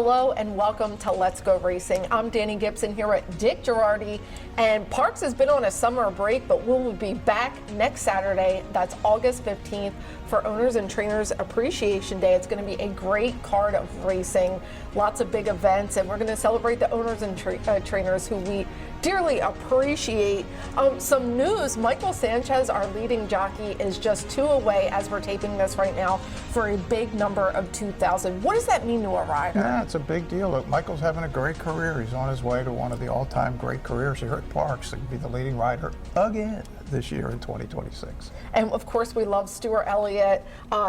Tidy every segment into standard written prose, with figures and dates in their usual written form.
Hello and welcome to Let's Go Racing. I'm Dani Gibson here at Dick Jerardi, and Parks has been on a summer break, but we'll be back next Saturday. That's August 15th for Owners and Trainers Appreciation Day. It's going to be a great card of racing, lots of big events, and we're going to celebrate the owners and trainers who we dearly appreciate. Some news, Michael Sanchez, our leading jockey, is just 2 away as we're taping this right now for a big number of 2,000. What does that mean to a rider? Yeah, it's a big deal. Look, Michael's having a great career. He's on his way to one of the all-time great careers here at Parks. He could be the leading rider again this year in 2026. And of course, we love Stuart Elliott.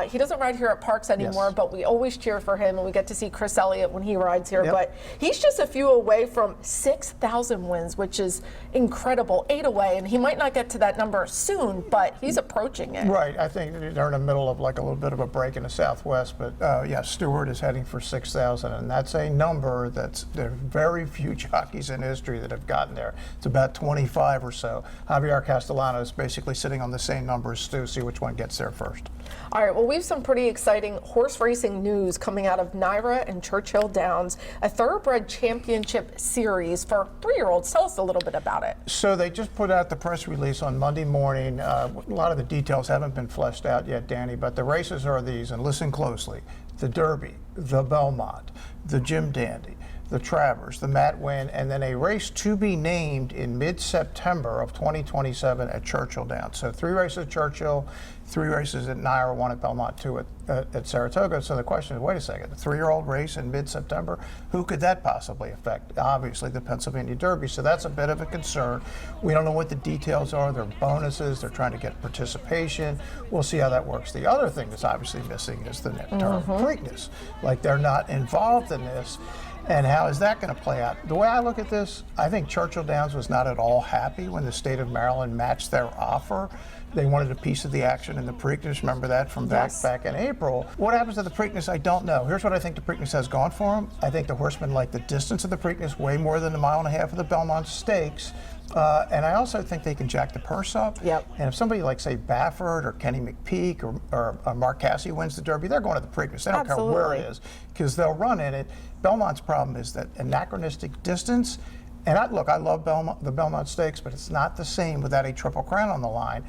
He doesn't ride here at Parks anymore, Yes. but we always cheer for him, and we get to see Chris Elliott when he rides here. Yep. But he's just a few away from 6,000 wins, which is incredible. 8 away, and he might not get to that number soon, but he's approaching it. Right. I think they're in the middle of like a little bit of a break in the Southwest, but yeah, Stuart is heading for 6,000, and that's a number there are very few jockeys in history that have gotten there. It's about 25 or so. Javier Castellano is basically sitting on the same number as Stu. See which one gets there first. All right, well, we have some pretty exciting horse racing news coming out of Naira and Churchill Downs, a Thoroughbred Championship series for 3-year-olds. Tell us a little bit about it. So they just put out the press release on Monday morning. A lot of the details haven't been fleshed out yet, Dani, but the races are these, and listen closely. The Derby, the Belmont, the Jim Dandy, the Travers, the Matt Winn, and then a race to be named in mid-September of 2027 at Churchill Downs. So 3 races at Churchill, 3 races at Naira, 1 at Belmont, 2 at Saratoga. So the question is, wait a second, a 3-year-old race in mid-September, who could that possibly affect? Obviously the Pennsylvania Derby, so that's a bit of a concern. We don't know what the details are. There are bonuses. They're trying to get participation. We'll see how that works. The other thing that's obviously missing is the term Preakness. Like, they're not involved in this. And how is that going to play out? The way I look at this, I think Churchill Downs was not at all happy when the state of Maryland matched their offer. They wanted a piece of the action in the Preakness. Remember that from back in April. What happens to the Preakness, I don't know. Here's what I think the Preakness has gone for them. I think the horsemen like the distance of the Preakness way more than the 1.5 miles of the Belmont Stakes. And I also think they can jack the purse up. Yep. And if somebody like, say, Baffert or Kenny McPeak or Mark Casse wins the Derby, they're going to the Preakness. They don't care where it is, because they'll run in it. Belmont's problem is that anachronistic distance. And I love the Belmont Stakes, but it's not the same without a Triple Crown on the line.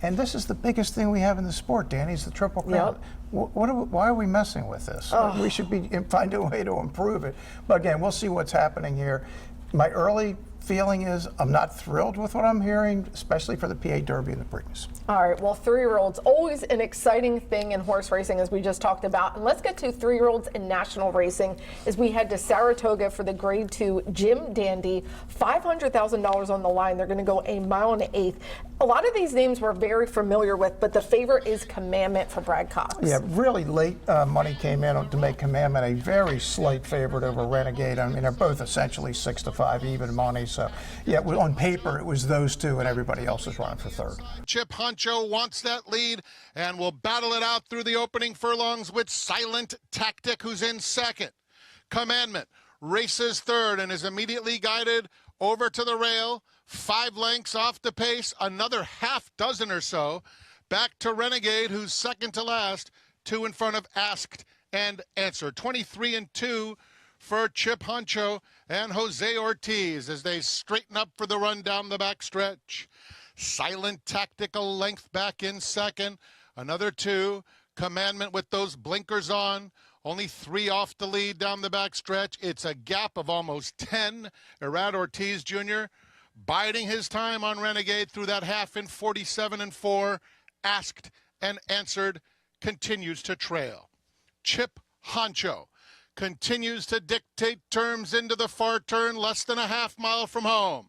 And this is the biggest thing we have in the sport, Dani, is the Triple Crown. Yep. Why are we messing with this? We should find a way to improve it. But again, we'll see what's happening here. My early feeling is I'm not thrilled with what I'm hearing, especially for the PA Derby and the Preakness. All right, well, 3-year-olds, always an exciting thing in horse racing, as we just talked about. And let's get to 3-year-olds in national racing as we head to Saratoga for the Grade 2 Jim Dandy. $500,000 on the line. They're going to go 1 1/8 miles. A lot of these names we're very familiar with, but the favorite is Commandment for Brad Cox. Yeah, really late money came in to make Commandment a very slight favorite over Renegade. I mean, they're both essentially 6 to 5 even money. So, yeah, on paper, it was those two, and everybody else is running for third. Chip Honcho wants that lead and will battle it out through the opening furlongs with Silent Tactic, who's in second. Commandment races third and is immediately guided over to the rail. 5 lengths off the pace, another half dozen or so. Back to Renegade, who's second to last, 2 in front of Asked and Answered. 23-2 for Chip Honcho and Jose Ortiz as they straighten up for the run down the backstretch. Silent Tactical length back in second. Another 2. Commandment with those blinkers on. Only 3 off the lead down the backstretch. It's a gap of almost 10. Irad Ortiz Jr. biding his time on Renegade through that half in 47-4. Asked and Answered continues to trail. Chip Honcho continues to dictate terms into the far turn, less than a half mile from home.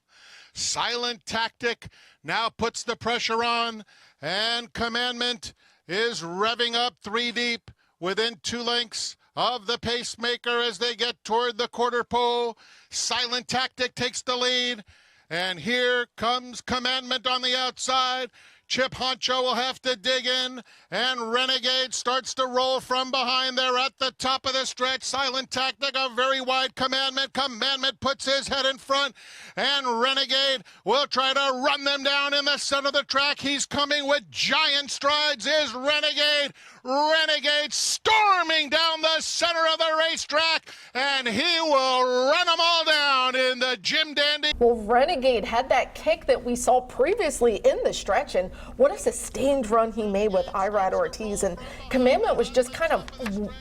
Silent Tactic now puts the pressure on, and Commandment is revving up 3 deep within 2 lengths of the pacemaker as they get toward the quarter pole. Silent Tactic takes the lead, and here comes Commandment on the outside. Chip Honcho will have to dig in, and Renegade starts to roll from behind there at the top of the stretch. Silent Tactic, a very wide Commandment. Commandment puts his head in front, and Renegade will try to run them down in the center of the track. He's coming with giant strides, is Renegade. Renegade storming down the center of the racetrack, and he will run them all down in the Jim Dandy. Well, Renegade had that kick that we saw previously in the stretch, and what a sustained run he made with Irad Ortiz, and Commandment was just kind of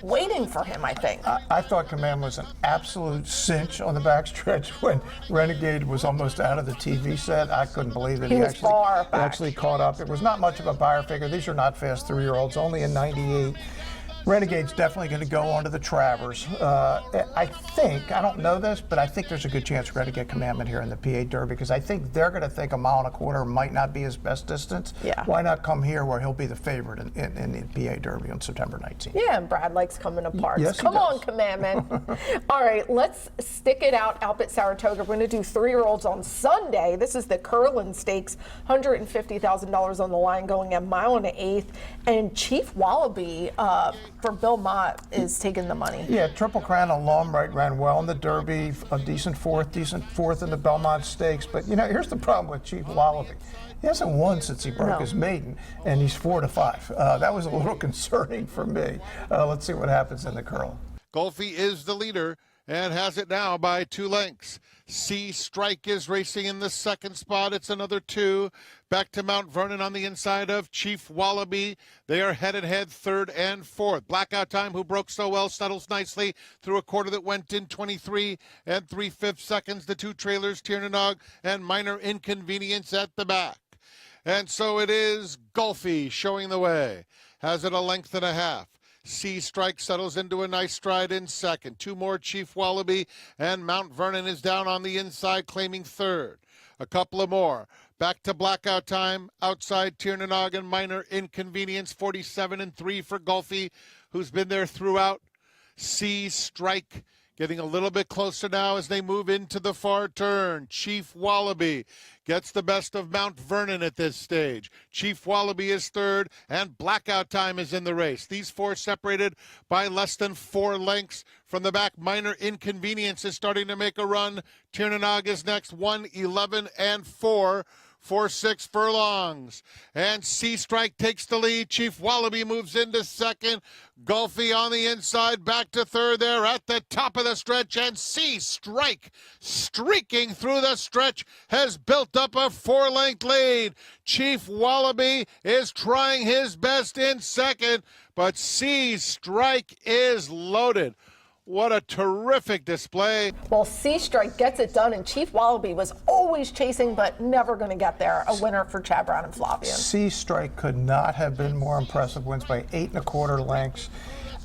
waiting for him, I think. I thought Commandment was an absolute cinch on the backstretch when Renegade was almost out of the TV set. I couldn't believe it. He was far back. Actually caught up. It was not much of a buyer figure. These are not fast 3-year-olds, only in 98. Renegade's definitely going to go onto the Travers. I don't know this, but I think there's a good chance we're going to get Commandment here in the PA Derby, because I think they're going to think 1.25 miles might not be his best distance. Yeah. Why not come here where he'll be the favorite in the PA Derby on September 19th? Yeah, and Brad likes coming to Parks. Yes, he Come on, does. Commandment. All right, let's stick it out at Saratoga. We're going to do 3-year-olds on Sunday. This is the Curlin Stakes, $150,000 on the line, going a 1 1/8. And Chief Wallaby for Bill Mott is taking the money. Yeah, Triple Crown alum, right, ran well in the Derby, a decent fourth in the Belmont Stakes. But, here's the problem with Chief Wallaby. He hasn't won since he broke his maiden, and he's 4-5. That was a little concerning for me. Let's see what happens in the Curl. Golfi is the leader and has it now by 2 lengths. Sea Strike is racing in the second spot. It's another 2. Back to Mount Vernon on the inside of Chief Wallaby. They are head-to-head 3rd and 4th. Blackout Time, who broke so well, settles nicely through a quarter that went in 23 and 3/5 seconds. The 2 trailers, Tiernanog and Minor Inconvenience at the back. And so it is Golfi showing the way. Has it a length and a half. Sea Strike settles into a nice stride in second. 2 more, Chief Wallaby, and Mount Vernon is down on the inside, claiming 3rd. A couple of more. Back to Blackout Time. Outside, Tiernanog and Minor Inconvenience, 47 and 3 for Golfi, who's been there throughout. Sea Strike getting a little bit closer now as they move into the far turn. Chief Wallaby gets the best of Mount Vernon at this stage. Chief Wallaby is 3rd, and Blackout Time is in the race. These 4 separated by less than 4 lengths. From the back, Minor Inconvenience is starting to make a run. Tiernanog is next, 1, 11, and 4. 4-6 furlongs. And Sea Strike takes the lead. Chief Wallaby moves into second. Golfi on the inside, back to 3rd there at the top of the stretch. And Sea Strike, streaking through the stretch, has built up a 4-length lead. Chief Wallaby is trying his best in second, but Sea Strike is loaded. What a terrific display. Well, Sea Strike gets it done, and Chief Wallaby was always chasing, but never going to get there. A winner for Chad Brown and Flavian. Sea Strike could not have been more impressive. Wins by 8 1/4 lengths.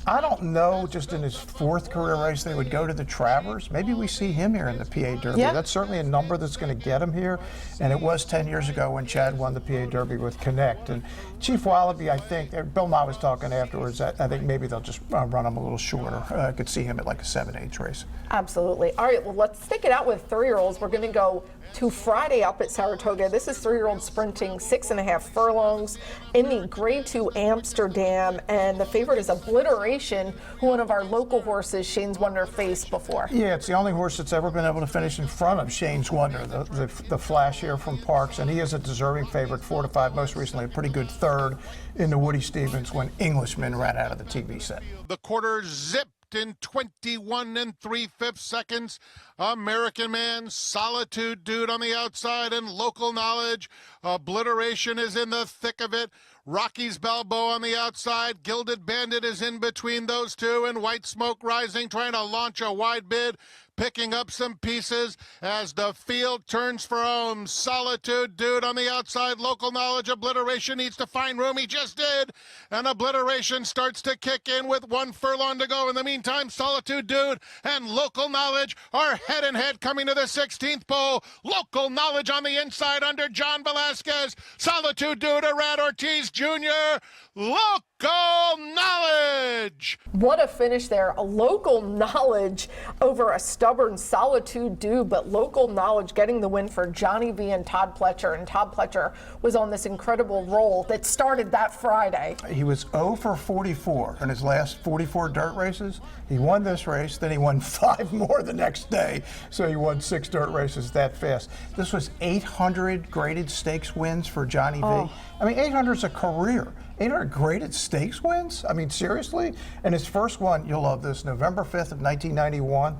I don't know, just in his 4th career race, they would go to the Travers. Maybe we see him here in the PA Derby. Yeah. That's certainly a number that's going to get him here. And it was 10 years ago when Chad won the PA Derby with Connect. And Chief Wallaby, I think, Bill Mott was talking afterwards, I think maybe they'll just run him a little shorter. I could see him at like a 7/8 race. Absolutely. All right, well, let's stick it out with 3-year-olds. We're going to go to Friday up at Saratoga. This is 3-year-old sprinting 6.5 furlongs in the Grade 2 Amsterdam, and the favorite is Obliteration, who one of our local horses, Shane's Wonder, faced before. Yeah, it's the only horse that's ever been able to finish in front of Shane's Wonder, the flash here from Parks, and he is a deserving favorite, 4-5, most recently a pretty good 3rd in the Woody Stevens when Englishman ran out of the TV set. The quarter zipped in 21 and 3/5 seconds. American Man, Solitude Dude on the outside, and Local Knowledge. Obliteration is in the thick of it. Rocky's Balboa on the outside. Gilded Bandit is in between those two, and White Smoke Rising trying to launch a wide bid, picking up some pieces as the field turns for home. Solitude Dude on the outside. Local Knowledge. Obliteration needs to find room. He just did. And Obliteration starts to kick in with 1 furlong to go. In the meantime, Solitude Dude and Local Knowledge are head and head coming to the 16th pole. Local Knowledge on the inside under John Velasquez. Solitude Dude, Irad Ortiz Jr. Local Knowledge. What a finish there. A Local Knowledge over a stubborn Solitude Do, but Local Knowledge getting the win for Johnny V and Todd Pletcher. And Todd Pletcher was on this incredible roll that started that Friday. He was 0 for 44 in his last 44 dirt races. He won this race, then he won 5 more the next day. So he won 6 dirt races that fast. This was 800 graded stakes wins for Johnny V. I mean, 800 is a career. 800 graded stakes wins? I mean, seriously? And his first one, you'll love this, November 5th of 1991.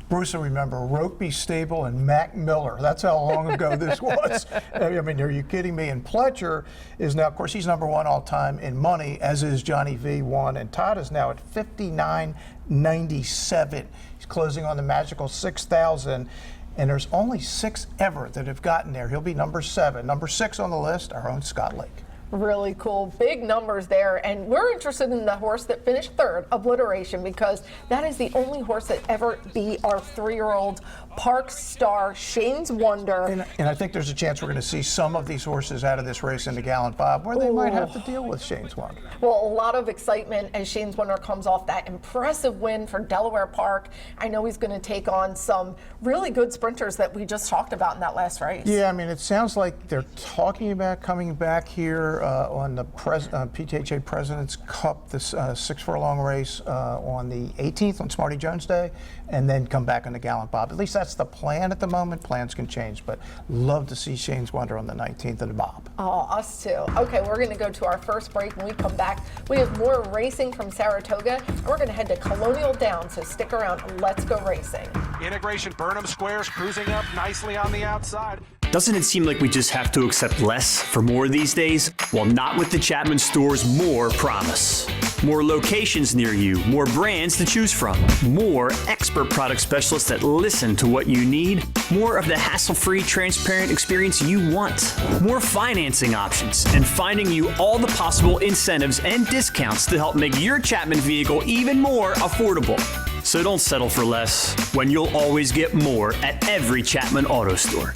Bruce will remember Rokeby Stable and Mac Miller. That's how long ago this was. I mean, are you kidding me? And Pletcher is now, of course, he's #1 all time in money, as is Johnny V1. And Todd is now at 59.97. He's closing on the magical 6,000. And there's only 6 ever that have gotten there. He'll be number 7. Number 6 on the list, our own Scott Lake. Really cool. Big numbers there. And we're interested in the horse that finished 3rd, Obliteration, because that is the only horse that ever beat our 3-year-old Park Star, Shane's Wonder. And I think there's a chance we're going to see some of these horses out of this race in the Gallant Bob where they might have to deal with Shane's Wonder. Well, a lot of excitement as Shane's Wonder comes off that impressive win for Delaware Park. I know he's going to take on some really good sprinters that we just talked about in that last race. Yeah, I mean, it sounds like they're talking about coming back here on the PTHA President's Cup, this 6 furlong race on the 18th on Smarty Jones Day, and then come back on the Gallant Bob. At least that's the plan at the moment. Plans can change, but love to see Shane's Wonder on the 19th of the Bob. Oh, us too. Okay, we're going to go to our first break. When we come back, we have more racing from Saratoga, and we're going to head to Colonial Downs, so stick around. Let's go racing. Integration Burnham Squares cruising up nicely on the outside. Doesn't it seem like we just have to accept less for more these days? Well, not with the Chapman Store's More promise. More locations near you, more brands to choose from, more expert product specialists that listen to what you need, more of the hassle-free, transparent experience you want, more financing options, and finding you all the possible incentives and discounts to help make your Chapman vehicle even more affordable. So don't settle for less when you'll always get more at every Chapman Auto Store.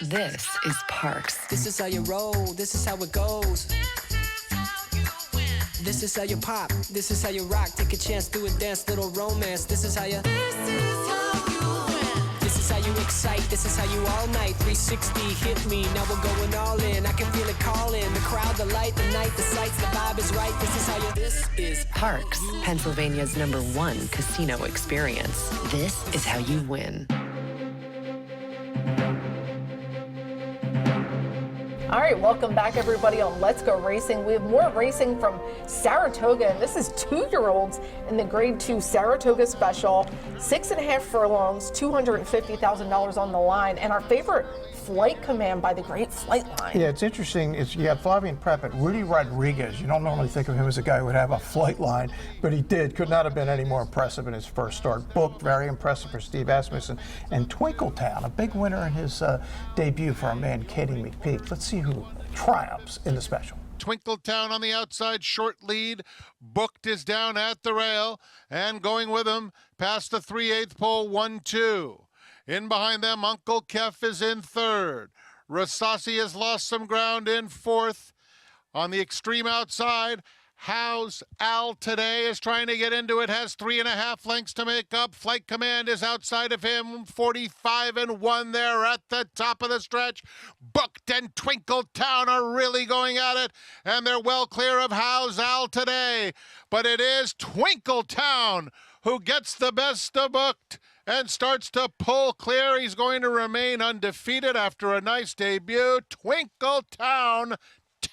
This is Parks. This is how you roll, this is how it goes. This is how you pop, this is how you rock. Take a chance, do a dance, little romance. This is how you. This is how you excite, this is how you all night. 360 hit me, now we're going all in. I can feel it calling, the crowd, the light, the night, the sights, the vibe is right. This is how you. This is Parks, Pennsylvania's #1 casino experience. This is how you win. All right, welcome back, everybody, on Let's Go Racing. We have more racing from Saratoga, and this is 2-year-olds in the Grade 2 Saratoga Special. 6.5 furlongs, $250,000 on the line, and our favorite, Flight Command by the Great Flight Line. Yeah, it's interesting. You have Flavian Prep at Rudy Rodriguez. You don't normally think of him as a guy who would have a flight line, but he did. Could not have been any more impressive in his first start. Booked, very impressive for Steve Asmussen. And Twinkletown, a big winner in his debut for our man, Katie McPeak. Let's see who triumphs in the special. Twinkletown on the outside, short lead. Booked is down at the rail and going with him past the 3/8 pole, 1-2. In behind them, Uncle Kef is in 3rd. Rasasi has lost some ground in 4th. On the extreme outside, How's Al today is trying to get into it, has 3.5 lengths to make up. Flight Command is outside of him, 45-1 there at the top of the stretch. Booked and Twinkletown are really going at it, and they're well clear of How's Al today. But it is Twinkletown who gets the best of Booked and starts to pull clear. He's going to remain undefeated after a nice debut. Twinkletown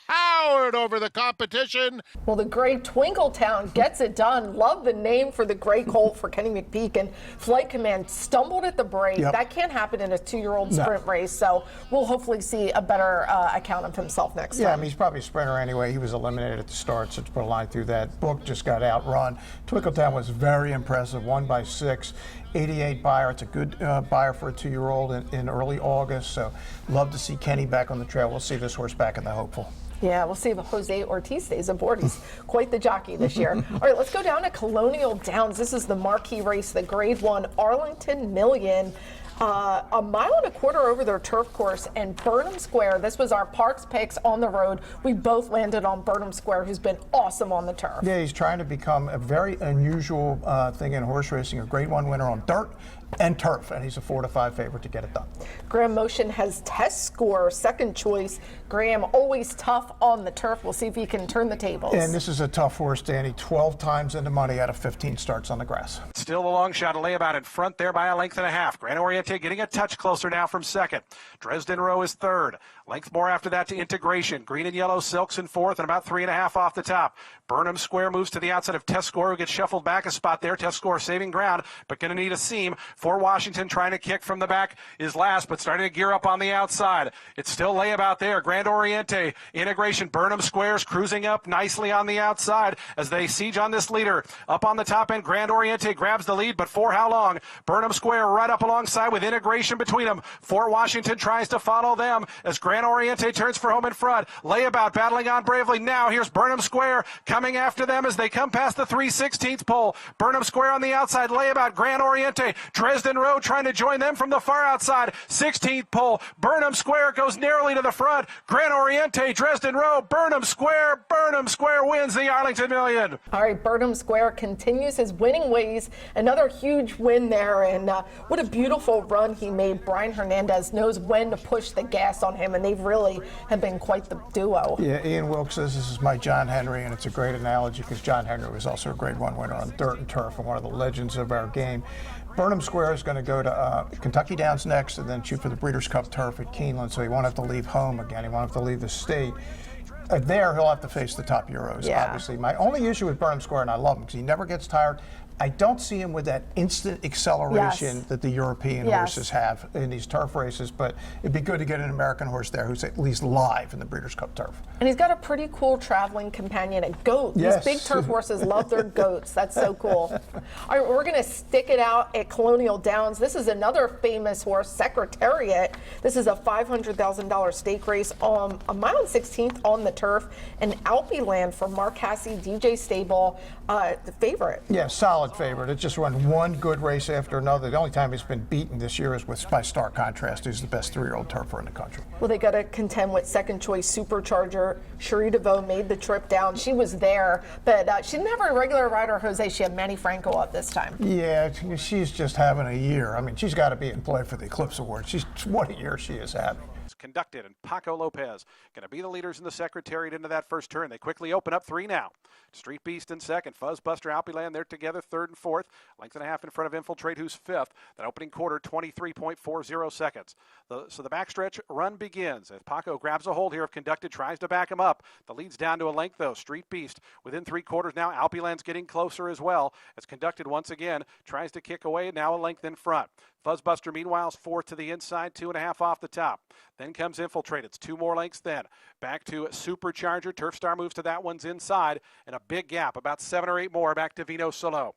towered over the competition. Well, the great Twinkletown gets it done. Love the name for the great colt for Kenny McPeak. And Flight Command stumbled at the break. Yep. That can't happen in a 2-year-old sprint race. So we'll hopefully see a better account of himself next time. Yeah, I mean, he's probably a sprinter anyway. He was eliminated at the start, so to put a line through that. Book just got outrun. Twinkletown was very impressive, won by 6. 88 buyer. It's a good buyer for a 2-year-old in early August. So love to see Kenny back on the trail. We'll see this horse back in the hopeful. Yeah, we'll see if Jose Ortiz stays aboard. He's quite the jockey this year. All right, let's go down to Colonial Downs. This is the marquee race, the Grade 1 Arlington Million. a mile and a quarter over their turf course in Burnham Square. This was our Parks picks on the road. We both landed on Burnham Square, who's been awesome on the turf. Yeah, he's trying to become a very unusual thing in horse racing, a Grade 1 winner on dirt and turf, and he's a 4-5 favorite to get it done. Graham Motion has test score, second choice. Graham always tough on the turf. We'll see if he can turn the tables. And this is a tough horse, Danny. 12 times in the money out of 15 starts on the grass. Still a long shot, a layabout in front there by a length and a half. Gran Oriente getting a touch closer now from second. Dresden Row is third. Length more after that to Integration. Green and Yellow Silks in fourth and about 3.5 off the top. Burnham Square moves to the outside of Test Score, who gets shuffled back a spot there. Test Score saving ground, but going to need a seam. For Washington trying to kick from the back is last, but starting to gear up on the outside. It's still layabout there. Grand Oriente, Integration, Burnham Squares cruising up nicely on the outside as they siege on this leader. Up on the top end, Grand Oriente grabs the lead, but for how long? Burnham Square right up alongside with Integration between them. Fort Washington tries to follow them as Grand Oriente turns for home in front. Layabout battling on bravely. Now here's Burnham Square coming after them as they come past the 3/16th pole. Burnham Square on the outside. Layabout, Grand Oriente. Dresden Row trying to join them from the far outside. 16th pole. Burnham Square goes narrowly to the front. Grand Oriente, Dresden Row, Burnham Square. Burnham Square wins the Arlington Million. All right, Burnham Square continues his winning ways. Another huge win there, and what a beautiful run he made. Brian Hernandez knows when to push the gas on him, and they really have been quite the duo. Yeah, Ian Wilkes says this is my John Henry, and it's a great analogy because John Henry was also a Grade 1 winner on dirt and turf and one of the legends of our game. Burnham Square is going to go to Kentucky Downs next and then shoot for the Breeders' Cup turf at Keeneland, so he won't have to leave home again. He won't have to leave the state. There, he'll have to face the top Euros, obviously. My only issue with Burnham Square, and I love him because he never gets tired, I don't see him with that instant acceleration that the European horses have in these turf races, but it'd be good to get an American horse there who's at least live in the Breeders' Cup turf. And he's got a pretty cool traveling companion, a goat. Yes. These big turf horses love their goats. That's so cool. All right, we're going to stick it out at Colonial Downs. This is another famous horse, Secretariat. This is a $500,000 stake race on a mile and 16th on the turf. And Alpeland for Mark Hasse, DJ Stable, the favorite. Yeah, solid favorite. It just run one good race after another. The only time he's been beaten this year is by Star Contrast, who's the best 3-year-old turfer in the country. Well, they got to contend with second choice Supercharger. Cherie DeVoe made the trip down. She was there, but she didn't have her regular rider, Jose. She had Manny Franco up this time. Yeah, she's just having a year. I mean, she's got to be in play for the Eclipse Award. What a year she is having. Conducted, and Paco Lopez going to be the leaders in the Secretariat into that first turn. They quickly open up 3 now. Street Beast in second, Fuzzbuster, Alpeland, they're together third and fourth. Length and a half in front of Infiltrate, who's fifth. That opening quarter, 23.40 seconds. So the backstretch run begins as Paco grabs a hold here of Conducted, tries to back him up. The lead's down to a length, though. Street Beast within 3/4 now. Alpeland's getting closer as well as Conducted once again tries to kick away, now a length in front. Fuzzbuster, meanwhile, is fourth to the inside, 2.5 off the top. Then comes Infiltrate. It's 2 more lengths then. Back to Supercharger. Turf Star moves to that one's inside, and a big gap, about 7 or 8 more back to Vino Solo.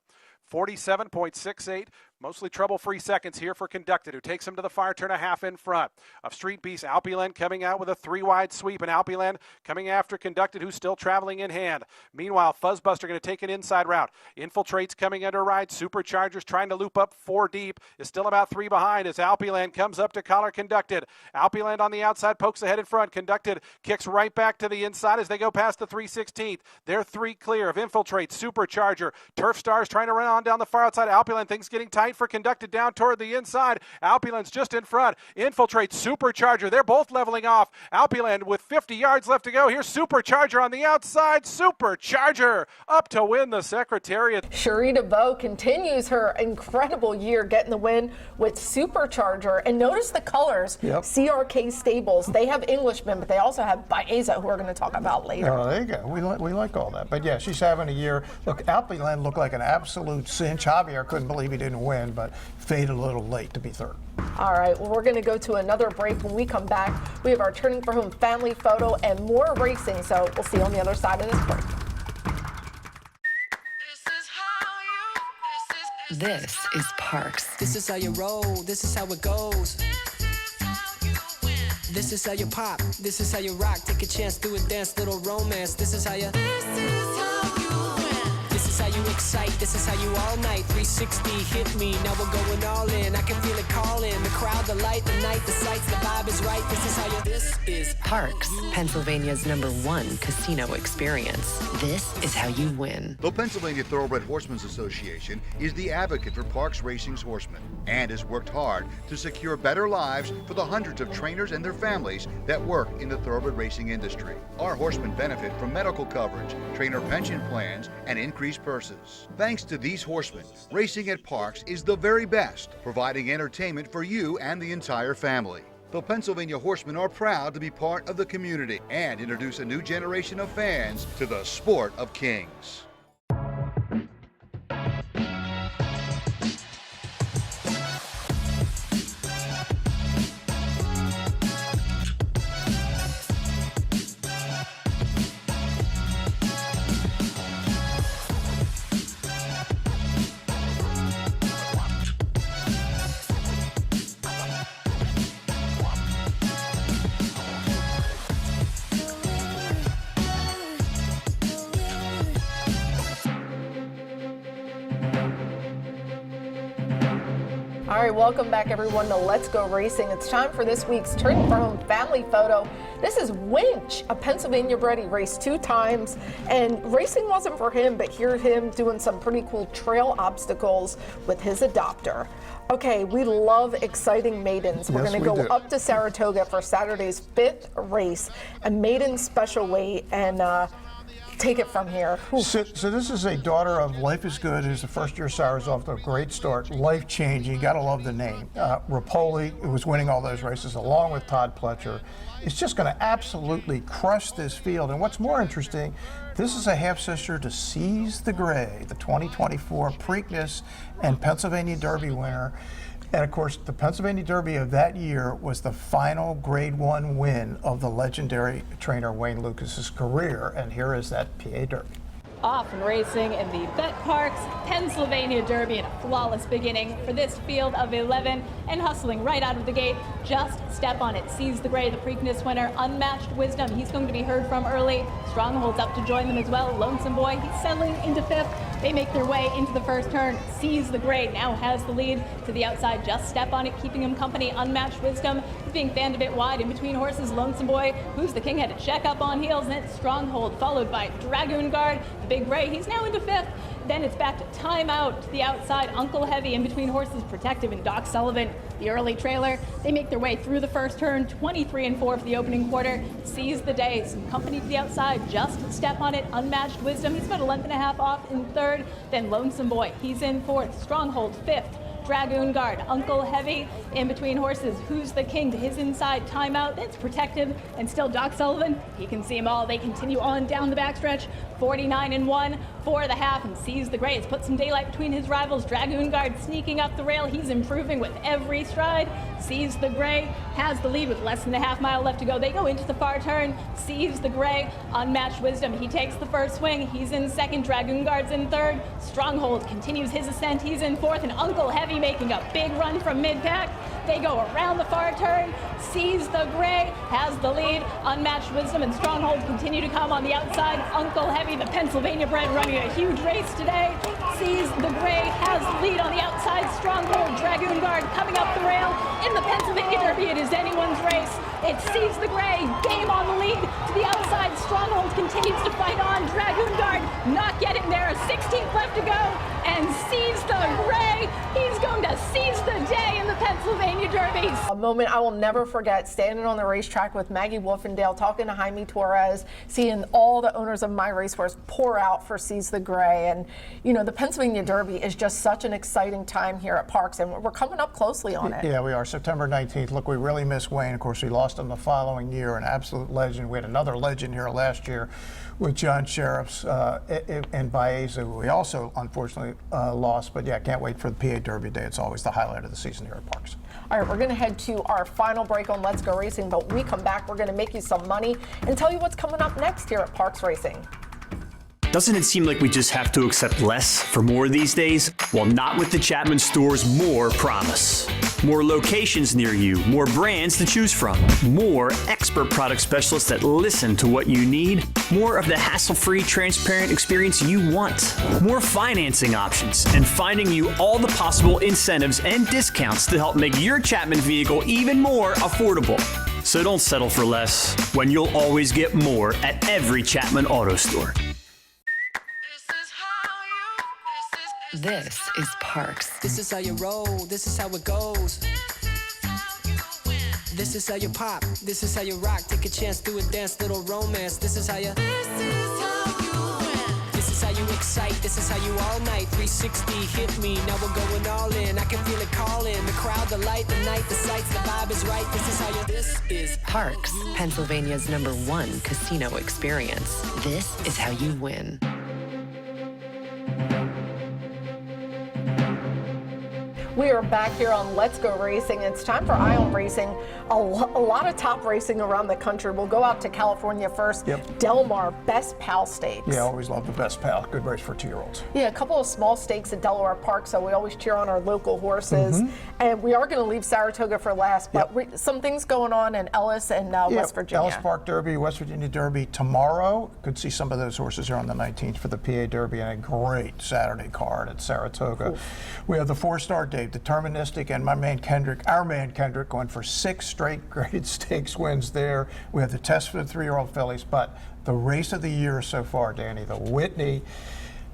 47.68, mostly trouble-free seconds here for Conducted, who takes him to the far turn a half in front of Street Beast. Alpeland coming out with a 3-wide sweep, and Alpeland coming after Conducted, who's still traveling in hand. Meanwhile, Fuzzbuster going to take an inside route. Infiltrate's coming under ride. Superchargers trying to loop up 4 deep, is still about 3 behind as Alpeland comes up to collar Conducted. Alpeland on the outside, pokes ahead in front. Conducted kicks right back to the inside as they go past the 3/16th. They're 3 clear of Infiltrate, Supercharger. Turf Stars trying to run on down the far outside. Alpeland, things getting tight for Conducted down toward the inside. Alpeland's just in front. Infiltrate, Supercharger. They're both leveling off. Alpeland with 50 yards left to go. Here's Supercharger on the outside. Supercharger up to win the Secretariat. Cherie DeVoe continues her incredible year getting the win with Supercharger. And notice the colors. CRK Stables. They have Englishmen, but they also have Baeza, who we're going to talk about later. Oh, there you go. We like all that. But yeah, she's having a year. Look, Alpeland looked like an absolute cinch. Javier couldn't believe he didn't win, but faded a little late to be third. All right, well, we're going to go to another break. When we come back, we have our Turning for Home family photo and more racing. So we'll see you on the other side of this break. This is Parks. This is how you roll, this is how it goes. This is how you pop, this is how you rock. Take a chance, do a dance, little romance. This is how you. This is how you win. This is how you sight. This is how you all night. 360 hit me. Now we're going all in. I can feel it calling. The crowd, the light, the night, the sights, the vibe is right. This is how you. This is Parks, Pennsylvania's #1 casino experience. This is how you win. The Pennsylvania Thoroughbred Horsemen's Association is the advocate for Parks Racing's horsemen and has worked hard to secure better lives for the hundreds of trainers and their families that work in the thoroughbred racing industry. Our horsemen benefit from medical coverage, trainer pension plans, and increased purses. Thanks to these horsemen, racing at Parks is the very best, providing entertainment for you and the entire family. The Pennsylvania Horsemen are proud to be part of the community and introduce a new generation of fans to the sport of kings. All right, welcome back everyone to Let's Go Racing. It's time for this week's Turn for Home family photo. This is Winch, a Pennsylvania bred. He raced 2 times, and racing wasn't for him, but here's him doing some pretty cool trail obstacles with his adopter. Okay, we love exciting maidens. We're Yes, going to we go do. up to Saratoga for Saturday's 5th race, a maiden special weight, and take it from here. Whew. So this is a daughter of Life is Good, who's the first-year Sires off to a great start, life-changing. You got to love the name. Rapoli, who was winning all those races, along with Todd Pletcher, is just going to absolutely crush this field. And what's more interesting, this is a half-sister to Seize the Gray, the 2024 Preakness and Pennsylvania Derby winner. And of course, the Pennsylvania Derby of that year was the final Grade 1 win of the legendary trainer Wayne Lucas's career. And here is that PA Derby. Off and racing in the Bet Parks Pennsylvania Derby, and a flawless beginning for this field of 11, and hustling right out of the gate. Just step on it. Seize the Gray, the Preakness winner. Unmatched Wisdom, he's going to be heard from early. Stronghold's up to join them as well. Lonesome Boy, he's settling into 5th. They make their way into the first turn. Seize the Gray now has the lead to the outside. Just step on it, keeping him company. Unmatched Wisdom is being fanned a bit wide in between horses. Lonesome Boy, who's the king, had to check up on heels. And it's Stronghold, followed by Dragoon Guard. The Big Ray, he's now into 5th. Then it's back to Timeout to the outside. Uncle Heavy in between horses. Protective and Doc Sullivan, the early trailer. They make their way through the first turn. 23 and 4 for the opening quarter. Seize the Day, some company to the outside. Just step on it. Unmatched Wisdom, he's about 1.5 lengths off in 3rd. Then Lonesome Boy, he's in 4th. Stronghold 5th. Dragoon Guard, Uncle Heavy in between horses. Who's the king to his inside? Timeout. That's Protective, and still Doc Sullivan. He can see them all. They continue on down the backstretch. 49 and 1 for the half, and Seize the Gray. It's put some daylight between his rivals. Dragoon Guard sneaking up the rail. He's improving with every stride. Seize the Gray has the lead with less than a half mile left to go. They go into the far turn. Seize the Gray, Unmatched Wisdom. He takes the first swing. He's in 2nd. Dragoon Guard's in 3rd. Stronghold continues his ascent. He's in 4th, and Uncle Heavy making a big run from mid-pack. They go around the far turn. Seize the Gray has the lead. Unmatched Wisdom and Stronghold continue to come on the outside. Uncle Heavy, the Pennsylvania bred, running a huge race today. Seize the Gray has the lead on the outside. Stronghold, Dragoon Guard coming up the rail. In the Pennsylvania Derby, it is anyone's race. It's Seize the Gray, game on the lead. To the outside, Stronghold continues to fight on. Dragoon Guard not getting there. 16th left to go. And Seize the Gray, he's going to seize the day in the Pennsylvania Derby. A moment I will never forget, standing on the racetrack with Maggie Wolfendale, talking to Jaime Torres, seeing all the owners of my racehorse pour out for Seize the Gray. And, you know, the Pennsylvania Derby is just such an exciting time here at Parks, and we're coming up closely on it. Yeah, we are. September 19th. Look, we really miss Wayne. Of course, we lost him the following year, an absolute legend. We had another legend here last year with John Sheriffs and Baeza, who we also unfortunately lost. But yeah, can't wait for the PA Derby Day. It's always the highlight of the season here at Parks. All right, we're going to head to our final break on Let's Go Racing, but when we come back, we're going to make you some money and tell you what's coming up next here at Parks Racing. Doesn't it seem like we just have to accept less for more these days? Well, not with the Chapman Store's More promise. More locations near you, more brands to choose from, more expert product specialists that listen to what you need, more of the hassle-free, transparent experience you want, more financing options, and finding you all the possible incentives and discounts to help make your Chapman vehicle even more affordable. So don't settle for less when you'll always get more at every Chapman Auto Store. This is Parks. This is how you roll, this is how it goes. This is how you pop, this is how you rock. Take a chance, do a dance, little romance. This is how you. This is how you excite, this is how you all night. 360 hit me, now we're going all in. I can feel it calling, the crowd, the light, the night, the sights, the vibe is right. This is how you. This is Parks, Pennsylvania's #1 casino experience. This is how you win. We are back here on Let's Go Racing. It's time for Ion Racing. A lot of top racing around the country. We'll go out to California first. Yep. Del Mar Best Pal Stakes. Yeah, always love the Best Pal. Good race for 2-year-olds. Yeah, a couple of small stakes at Delaware Park, so we always cheer on our local horses. And we are going to leave Saratoga for last, but some things going on in Ellis and West Virginia. Ellis Park Derby, West Virginia Derby tomorrow. Could see some of those horses here on the 19th for the PA Derby, and a great Saturday card at Saratoga. Ooh. We have the 4-star Dave, Deterministic, and my man Kendrick, our man Kendrick, going for 6 straight graded stakes wins there. We have the test for the 3-year-old fillies, but the race of the year so far, Danny, the Whitney.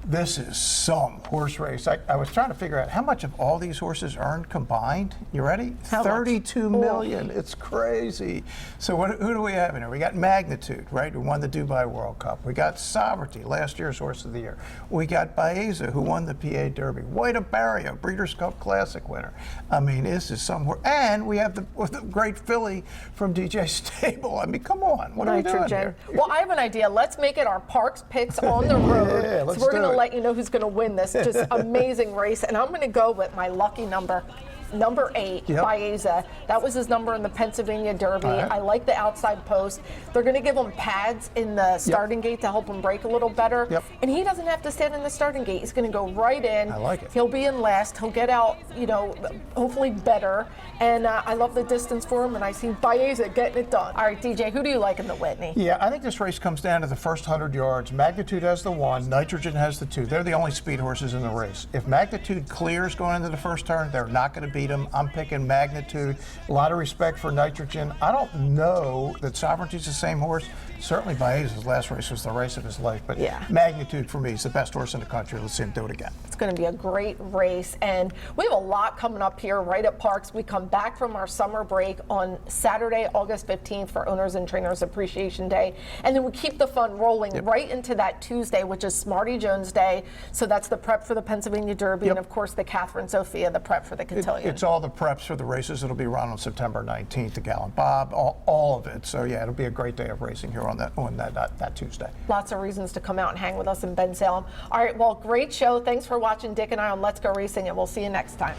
This is some horse race. I was trying to figure out how much of all these horses earned combined. You ready? How $32 much? million. It's crazy. So who do we have in here? We got Magnitude, right, who won the Dubai World Cup. We got Sovereignty, last year's horse of the year. We got Baeza, who won the PA Derby. White Barrio, Breeders' Cup Classic winner. I mean, this is some horse. And we have the great filly from DJ Stable. I mean, come on. What are we doing here? Well, I have an idea. Let's make it our Parks picks on the road. Yeah, let's so we're do going to it. let you know who's going to win this just amazing race. And I'm going to go with my lucky number 8, Baeza. That was his number in the Pennsylvania Derby. I like the outside post. They're going to give him pads in the starting gate to help him break a little better. And he doesn't have to stand in the starting gate. He's going to go right in. I like it. He'll be in last. He'll get out, hopefully better. And I love the distance for him, and I see Baeza getting it done. All right, DJ, who do you like in the Whitney? Yeah, I think this race comes down to the first 100 yards. Magnitude has the 1, Nitrogen has the 2. They're the only speed horses in the race. If Magnitude clears going into the first turn, they're not going to beat them. I'm picking Magnitude. A lot of respect for Nitrogen. I don't know that Sovereignty's the same horse. Certainly Baeza's last race was the race of his life, but Magnitude for me is the best horse in the country. Let's see him do it again. It's going to be a great race, and we have a lot coming up here right at Parks. We come back from our summer break on Saturday, August 15th for Owners and Trainers Appreciation Day, and then we keep the fun rolling right into that Tuesday, which is Smarty Jones Day. So that's the prep for the Pennsylvania Derby, and of course the Catherine Sophia, the prep for the cotillion. It's all the preps for the races that'll be run on September 19th, the Gallant Bob, all of it. So yeah, it'll be a great day of racing here on that Tuesday. Lots of reasons to come out and hang with us in Bensalem. All right, well, great show. Thanks for watching Dick and I on Let's Go Racing, and we'll see you next time.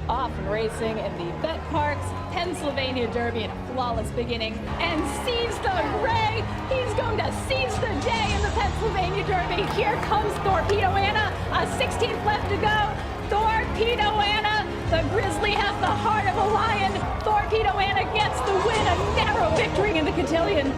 Off and racing in the Bet Parks Pennsylvania Derby in a flawless beginning, and seize the ray. He's going to seize the day in the Pennsylvania Derby. Here comes Torpedo Anna, a 16th left to go. Torpedo Anna, the Grizzly has the heart of a lion. Torpedo Anna gets the win, a narrow victory in the cotillion.